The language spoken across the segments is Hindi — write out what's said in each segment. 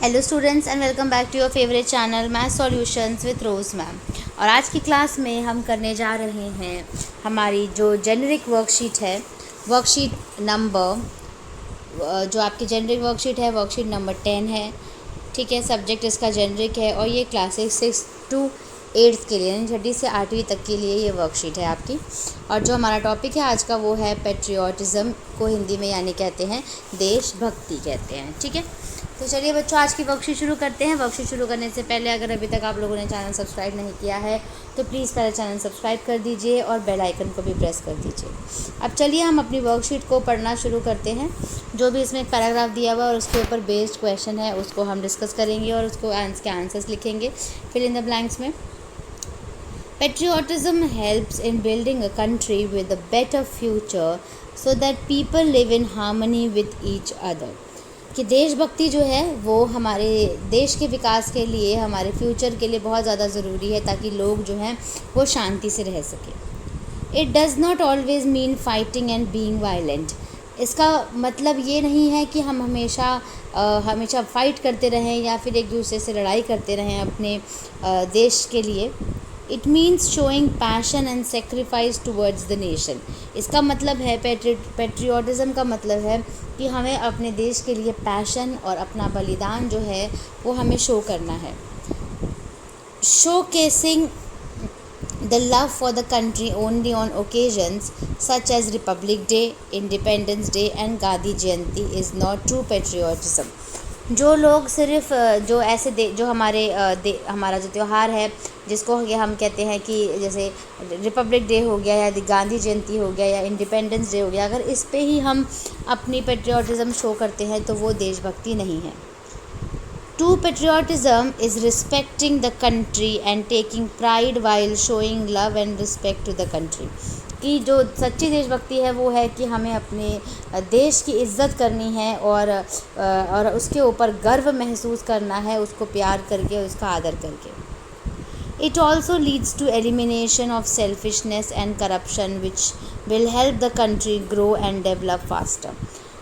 Hello students and welcome back to your favourite channel math solutions with Rose ma'am. और आज की क्लास में हम करने जा रहे हैं हमारी जो जेनरिक वर्कशीट है, वर्कशीट नंबर जो आपकी जेनरिक वर्कशीट है वर्कशीट नंबर 10 है। ठीक है, सब्जेक्ट इसका जेनरिक है और ये क्लासेस 6 to 8 के लिए यानी 6वीं से 8वीं तक के लिए ये वर्कशीट है आपकी। और जो हमारा टॉपिक है आज का वो है पेट्रियाटिज़म, को हिंदी में यानी कहते हैं देशभक्ति कहते हैं। ठीक है, तो चलिए बच्चों आज की वर्कशीट शुरू करते हैं। वर्कशीट शुरू करने से पहले अगर अभी तक आप लोगों ने चैनल सब्सक्राइब नहीं किया है तो प्लीज़ पहले चैनल सब्सक्राइब कर दीजिए और बेल आइकन को भी प्रेस कर दीजिए। अब चलिए हम अपनी वर्कशीट को पढ़ना शुरू करते हैं। जो भी इसमें एक पैराग्राफ दिया हुआ और उसके ऊपर बेस्ड क्वेश्चन है उसको हम डिस्कस करेंगे और उसको के आंसर्स लिखेंगे फिल इन द ब्लैंक्स में। Patriotism helps in building a country with a better future so that people live in harmony with each other। कि देशभक्ति जो है वो हमारे देश के विकास के लिए, हमारे फ्यूचर के लिए बहुत ज़्यादा ज़रूरी है ताकि लोग जो हैं वो शांति से रह सकें। It does not always mean fighting and being violent. इसका मतलब ये नहीं है कि हम हमेशा फ़ाइट करते रहें या फिर एक दूसरे से लड़ाई करते रहें अपने देश के लिए। It means showing passion and sacrifice towards the nation. इसका मतलब है पेट्रियाटिज़म का मतलब है कि हमें अपने देश के लिए पैशन और अपना बलिदान जो है वो हमें शो करना है। Showcasing the love for the country only on occasions such as Republic Day, Independence Day and Gandhi Jayanti is not true patriotism. जो लोग सिर्फ जो ऐसे जो हमारा जो त्यौहार है जिसको हम कहते हैं कि जैसे रिपब्लिक डे हो गया या गांधी जयंती हो गया या इंडिपेंडेंस डे हो गया, अगर इस पे ही हम अपनी पेट्रियाटिज़म शो करते हैं तो वो देशभक्ति नहीं है। True patriotism is respecting the country and taking pride while showing love and respect to the country. कि जो सच्ची देशभक्ति है वो है कि हमें अपने देश की इज़्ज़त करनी है और उसके ऊपर गर्व महसूस करना है, उसको प्यार करके, उसका आदर करके। It also leads to elimination of selfishness and corruption which will help the country grow and develop faster।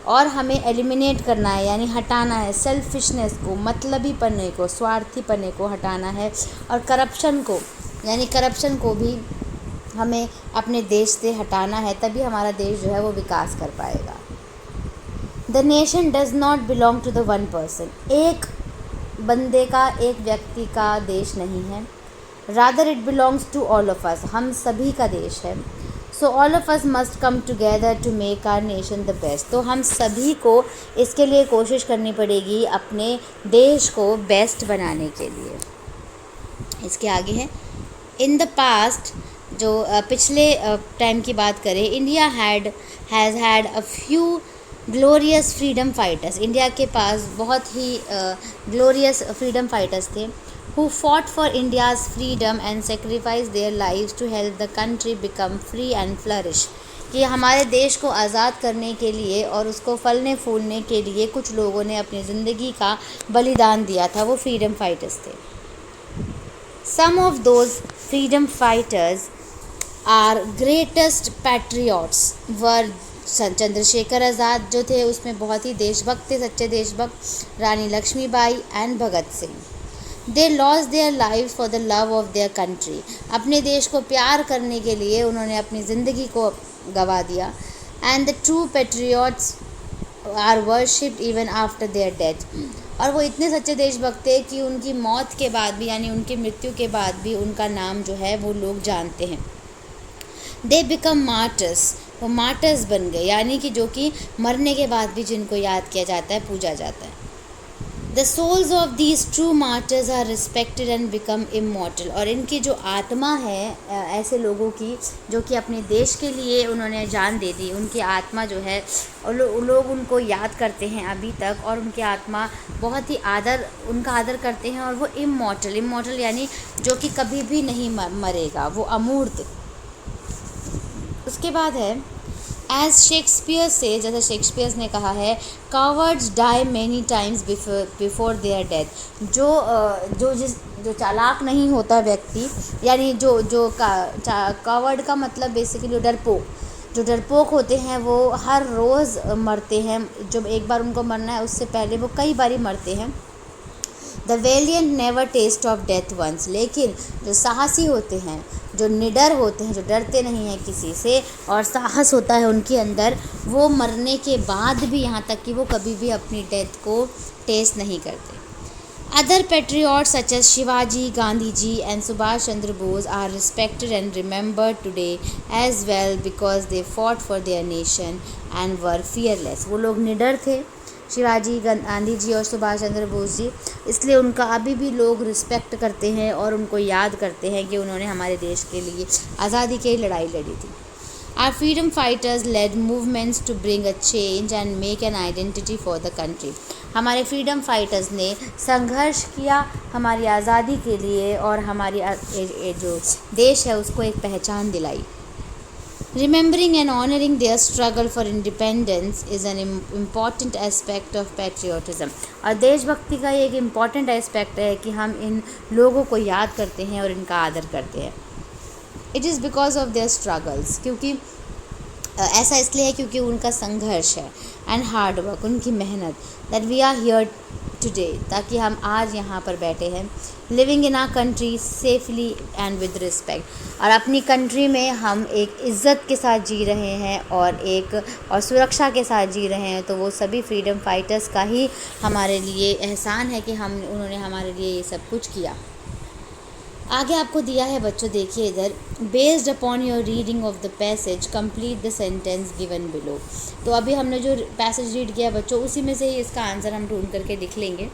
और हमें एलिमिनेट करना है यानी हटाना है सेल्फिशनेस को, मतलबी पन्ने को, स्वार्थी पन्ने को हटाना है और करप्शन को यानी करप्शन को भी हमें अपने देश से हटाना है, तभी हमारा देश जो है वो विकास कर पाएगा। The nation does not belong to the one person. एक बंदे का, एक व्यक्ति का देश नहीं है। Rather it belongs to all of us. हम सभी का देश है। So all of us must come together to make our nation the best. तो हम सभी को इसके लिए कोशिश करनी पड़ेगी अपने देश को बेस्ट बनाने के लिए। इसके आगे है इन द पास्ट, जो पिछले टाइम की बात करें, India has had a few glorious freedom fighters. India के पास बहुत ही ग्लोरियस फ्रीडम फाइटर्स थे who fought for India's freedom and sacrificed their lives to help the country become free and flourish। कि हमारे देश को आज़ाद करने के लिए और उसको फलने फूलने के लिए कुछ लोगों ने अपनी ज़िंदगी का बलिदान दिया था, वो फ्रीडम फाइटर्स थे। Some of those freedom fighters are greatest patriots were Chandrashekhar Azad जो थे उसमें बहुत ही देशभक्त थे, सच्चे देशभक्त, Rani Laxmibai and Bhagat Singh. They lost their lives for the love of their country. अपने देश को प्यार करने के लिए उन्होंने अपनी ज़िंदगी को गंवा दिया। And the true patriots are worshipped even after their death. और वो इतने सच्चे देशभक्त थे कि उनकी मौत के बाद भी यानी उनकी मृत्यु के बाद भी उनका नाम जो है वो लोग जानते हैं। They become martyrs. वो मार्टर्स बन गए यानी कि जो कि मरने के बाद भी जिनको याद किया जाता है, पूजा जाता है। The souls of these true martyrs are respected and become immortal. और इनकी जो आत्मा है ऐसे लोगों की जो कि अपने देश के लिए उन्होंने जान दे दी, उनकी आत्मा जो है लोग उनको याद करते हैं अभी तक और उनकी आत्मा बहुत ही उनका आदर करते हैं और वो इमॉर्टल यानी जो कि कभी भी नहीं मरेगा, वो अमूर्त। उसके बाद है एज शेक्सपियर से, जैसे शेक्सपियर ने कहा है, cowards die many times before their death. जो चालाक नहीं होता व्यक्ति यानी जो कावर्ड का मतलब बेसिकली डरपोक, जो डरपोक होते हैं वो हर रोज़ मरते हैं। जब एक बार उनको मरना है उससे पहले वो कई बारी मरते हैं। The valiant never taste of death once, लेकिन जो साहसी होते हैं, जो निडर होते हैं, जो डरते नहीं हैं किसी से और साहस होता है उनके अंदर, वो मरने के बाद भी, यहाँ तक कि वो कभी भी अपनी डेथ को टेस्ट नहीं करते। Other patriots such as Shivaji, Gandhiji and Subhash Chandra Bose are respected and remembered today as well because they fought for their nation and were fearless. वो लोग निडर थे, शिवाजी, गांधी जी और सुभाष चंद्र बोस जी, इसलिए उनका अभी भी लोग रिस्पेक्ट करते हैं और उनको याद करते हैं कि उन्होंने हमारे देश के लिए आज़ादी की लड़ाई लड़ी थी। Our freedom fighters led movements to bring a change and make an identity for the country. हमारे फ्रीडम फाइटर्स ने संघर्ष किया हमारी आज़ादी के लिए और हमारी जो देश है उसको एक पहचान दिलाई। Remembering and honoring their struggle for independence is an important aspect of patriotism. और देशभक्ति का एक इम्पॉर्टेंट एस्पेक्ट है कि हम इन लोगों को याद करते हैं और इनका आदर करते हैं। It is because of their struggles, क्योंकि ऐसा इसलिए है क्योंकि उनका संघर्ष है, एंड हार्ड वर्क, उनकी मेहनत, that we are here today, ताकि हम आज यहाँ पर बैठे हैं, living in our country safely and with respect, और अपनी कंट्री में हम एक इज़्ज़त के साथ जी रहे हैं और सुरक्षा के साथ जी रहे हैं। तो वो सभी फ्रीडम फाइटर्स का ही हमारे लिए एहसान है कि उन्होंने हमारे लिए ये सब कुछ किया। आगे आपको दिया है बच्चों, देखिए इधर, based upon your reading of the passage complete the sentence given below. तो अभी हमने जो पैसेज रीड किया बच्चों, उसी में से ही इसका आंसर हम ढूंढ करके लिख लेंगे।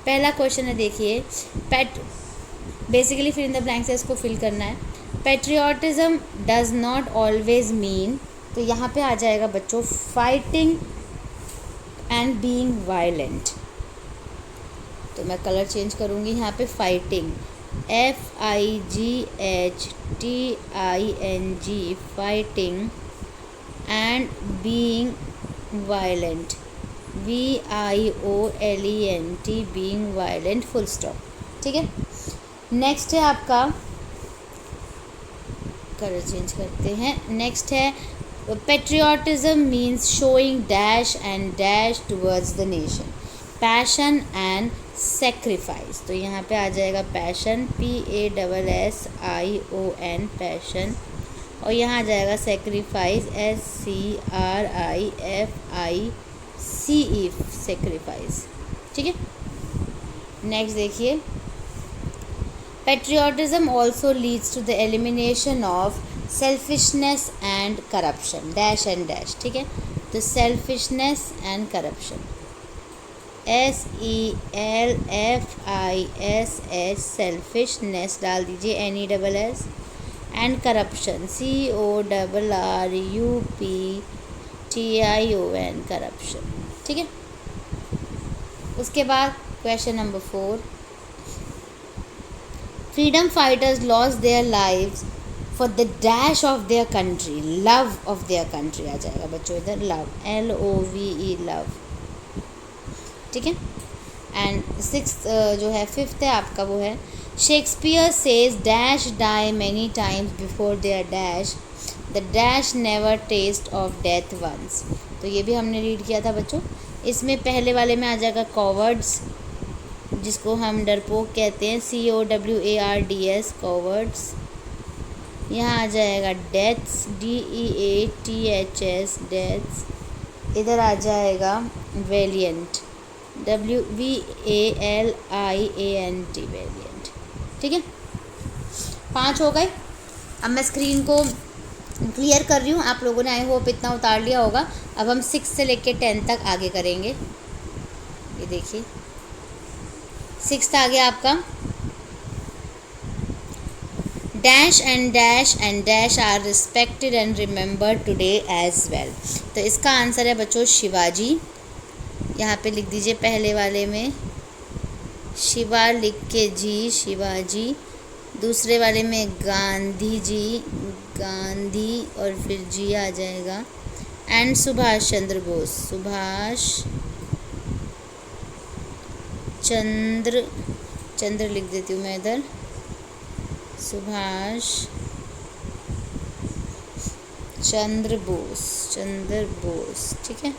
पहला क्वेश्चन है, देखिए, बेसिकली फिर इन द ब्लैंक्स है, इसको फिल करना है। Patriotism does not always mean, तो यहाँ पे आ जाएगा बच्चों फाइटिंग एंड बीइंग वायलेंट। तो मैं कलर चेंज करूँगी, यहाँ पे fighting, FIGHTING, fighting, and being violent, VIOLENT, being violent, full stop। ठीक है, नेक्स्ट है आपका, कलर चेंज करते हैं, नेक्स्ट है patriotism means showing dash and dash towards the nation, passion and sacrifice. तो यहाँ पे आ जाएगा पैशन, PASSION, पैशन, और यहाँ आ जाएगा सेक्रीफाइस, SCRIFICE, सेक्रीफाइस। ठीक है, नेक्स्ट देखिए, patriotism also leads to the elimination of selfishness and corruption, dash and dash. ठीक है, तो selfishness and corruption, SELFISH, selfishness डाल दीजिए, NESS, and corruption, CORRUPTION, corruption. ठीक है, उसके बाद question number 4, freedom fighters lost their lives for the dash of their country, love of their country आ जाएगा बच्चों इधर, लव, LOVE, लव। ठीक है, एंड जो है फिफ्थ है आपका, वो है Shakespeare says dash die many times before their dash, the dash never taste of death once. तो ये भी हमने रीड किया था बच्चों। इसमें पहले वाले में आ जाएगा कॉवर्ड्स, जिसको हम डरपोक कहते हैं, COWARDS, कॉवर्ड्स। यहाँ आ जाएगा डेथ्स, DEATHS, डेथ्स। इधर आ जाएगा वेलियंट, WVALIANT, वेलियंट। ठीक है, 5 हो गए। अब मैं स्क्रीन को क्लियर कर रही हूँ, आप लोगों ने आई होप इतना उतार लिया होगा। अब हम 6 से लेके 10 तक आगे करेंगे। ये देखिए, 6th आ गया आपका, dash and dash are respected and remembered today as well. तो इसका आंसर है बच्चों शिवाजी। यहाँ पे लिख दीजिए पहले वाले में शिवा लिख के जी, शिवाजी। दूसरे वाले में गांधी जी, गांधी, और फिर जी आ जाएगा, एंड सुभाष चंद्र बोस, सुभाष चंद्र लिख देती हूँ मैं इधर, सुभाष चंद्र बोस। ठीक है,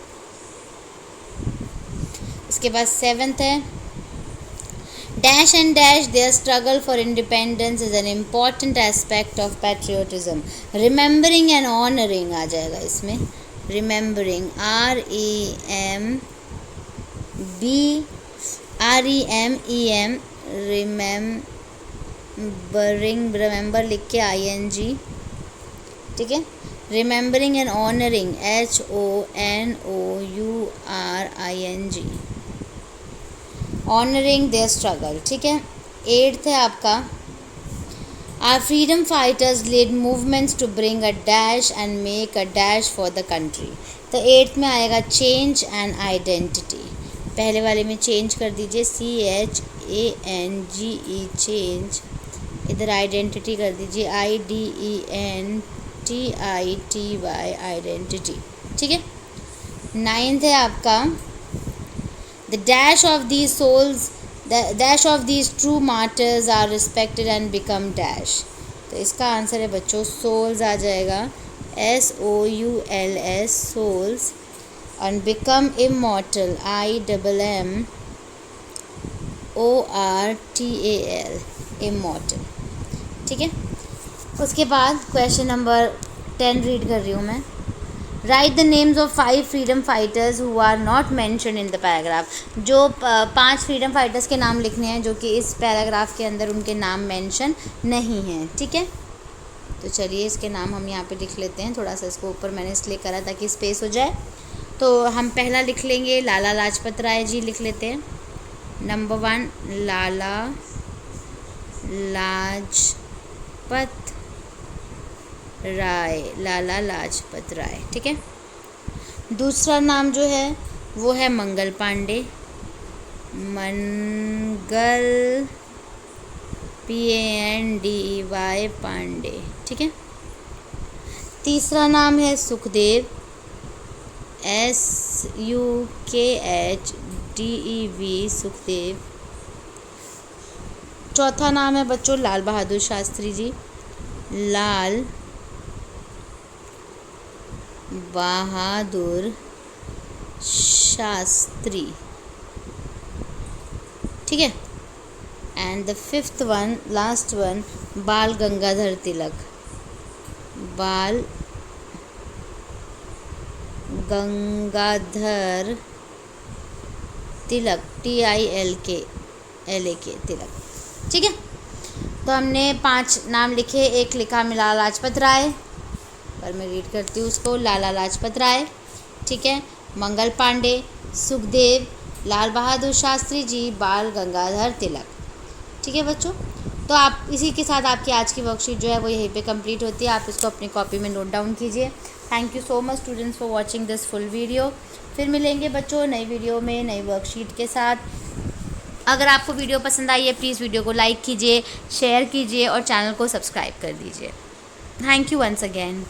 इसके बाद 7th है Dash and dash their struggle for independence is an important aspect of patriotism. Remembering and honoring आ जाएगा इसमें. Remembering, REMEM, remember लिख के ING, ठीक है. Remembering and honoring, HONOURING, honoring their struggle, ठीक है. 8th है आपका, our freedom fighters led movements to bring a dash and make a dash for the country. तो 8th में आएगा change and identity. पहले वाले में चेंज कर दीजिए, CHANGE, चेंज. इधर आइडेंटिटी कर दीजिए, IDENTITY, आइडेंटिटी, ठीक है. 9th है आपका, the dash of these true martyrs are respected and become dash. तो इसका आंसर है बच्चों souls आ जाएगा, SOULS, souls, and become immortal, IMMORTAL, immortal, ठीक है. उसके बाद क्वेश्चन नंबर 10 रीड कर रही हूँ मैं. Write the names of 5 freedom fighters who are not mention in the paragraph. जो 5 फ्रीडम फाइटर्स के नाम लिखने हैं जो कि इस पैराग्राफ के अंदर उनके नाम मेंशन नहीं हैं, ठीक है. तो चलिए इसके नाम हम यहाँ पे लिख लेते हैं. थोड़ा सा इसको ऊपर मैंने इसलिए करा ताकि स्पेस हो जाए. तो हम पहला लिख लेंगे, लाला लाजपत राय जी लिख लेते हैं. नंबर 1 लाला लाजपत राय, ठीक है. दूसरा नाम जो है वो है मंगल पांडे, PANDEY पांडे, ठीक है. तीसरा नाम है सुखदेव, SUKHDEV, सुखदेव. चौथा नाम है बच्चों लाल बहादुर शास्त्री जी, लाल बहादुर शास्त्री, ठीक है. And the 5th one, last one, बाल गंगाधर तिलक, बाल गंगाधर तिलक, TILK तिलक, ठीक है. तो हमने 5 नाम लिखे. एक लिखा लाला लाजपत राय, पर मैं रीड करती हूँ उसको. लाला लाजपत राय, ठीक है. मंगल पांडे, सुखदेव, लाल बहादुर शास्त्री जी, बाल गंगाधर तिलक, ठीक है बच्चों. तो आप इसी के साथ आपकी आज की वर्कशीट जो है वो यहीं पे कंप्लीट होती है. आप इसको अपनी कॉपी में नोट डाउन कीजिए. Thank you so much students for watching this full video. फिर मिलेंगे बच्चों नई वीडियो में नई वर्कशीट के साथ. अगर आपको वीडियो पसंद आई है प्लीज़ वीडियो को लाइक कीजिए, शेयर कीजिए और चैनल को सब्सक्राइब कर दीजिए. Thank you once again.